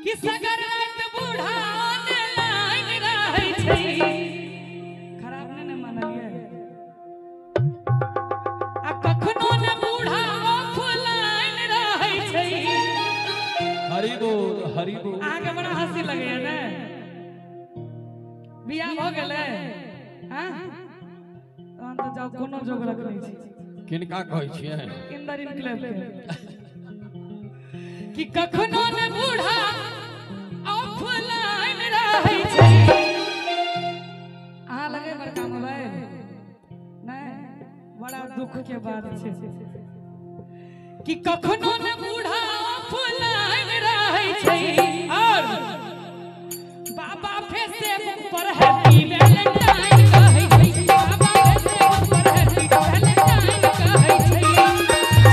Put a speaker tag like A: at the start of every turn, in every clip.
A: कि सगर रात बुढ़ाने लाइन रहै छै खराब ने मानलिए आ कखनो न बूढ़ा ऑफलाइन रहै छै।
B: हरि बोल
A: आगे बड़ा हंसी लगे है ना बियाह हो गेलै हां तहन तो जाओ कोनो जोग रख नहीं छी
B: किनका कहै छियै
A: इंदर इनक्लेव कि कखनो न बूढ़ा ऑफलाइन रहै छै। अहाँ लगे बड़का मोबाइल नहीं बड़ा दुख के बात छै कि कखनो न बूढ़ा ऑफलाइन रहै छै और बाबा फेसबुक पर हैप्पी वैलेंटाइन कहै छै बाबा फेसबुक पर हैप्पी वैलेंटाइन कहै छै।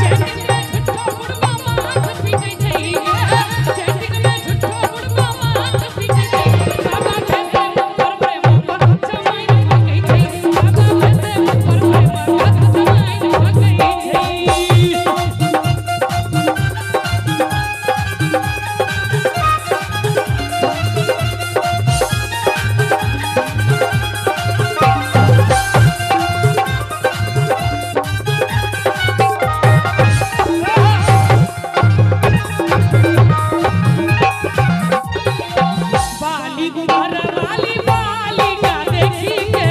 A: चैटिंग में झूठो बुढ़वा माथ पीटै छै चैटिंग में झूठो बुढ़वा माथ पीटै छै बाबा फेसबुक पर प्रेम पर जमाइन भगै छै बाबा फेसबुक पर प्रेम पर जमाइन भगै छै। बाली घुमर वाली बालिका देखी के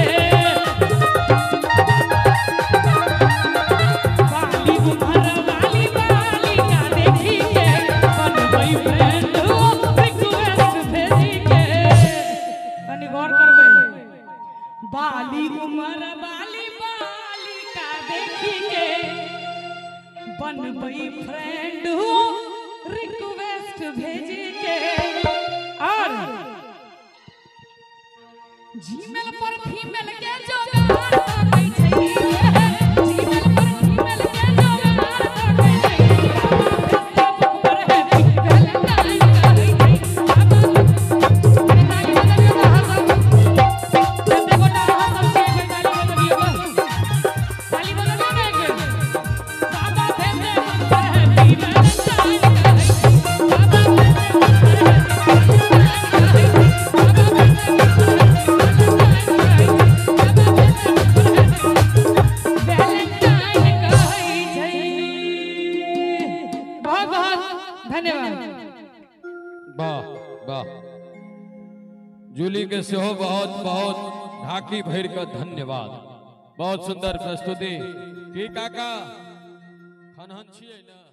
A: बाली घुमर वाली बालिका देखी के बनबै फ्रेंड रिक्वेस्ट भेजी के कनी गौर करबै बाली घुमर वाली बालिका देखी के बनबै फ्रेंड रिक्वेस्ट भेजी के और जीमेल पर फीमेल के जोगाड़ सकै छै जीमेल पर फीमेल के जोगाड़ सकै छै फेसबुक पर हैप्पी वैलेंटाइन कहै छै बाबा ताली बजाइयो ना हंसब जते गोटा हंसब छै ताली बजाइयो ताली बजाइयो ना बाबा फेसबुक पर हैप्पी वैलेंटाइन कहै छै बाबा फेसबुक पर
B: वाह वाह जूली के सेहो बहुत बहुत ढाकी भर का धन्यवाद। बहुत सुंदर प्रस्तुति की काका खनहन छियै ना।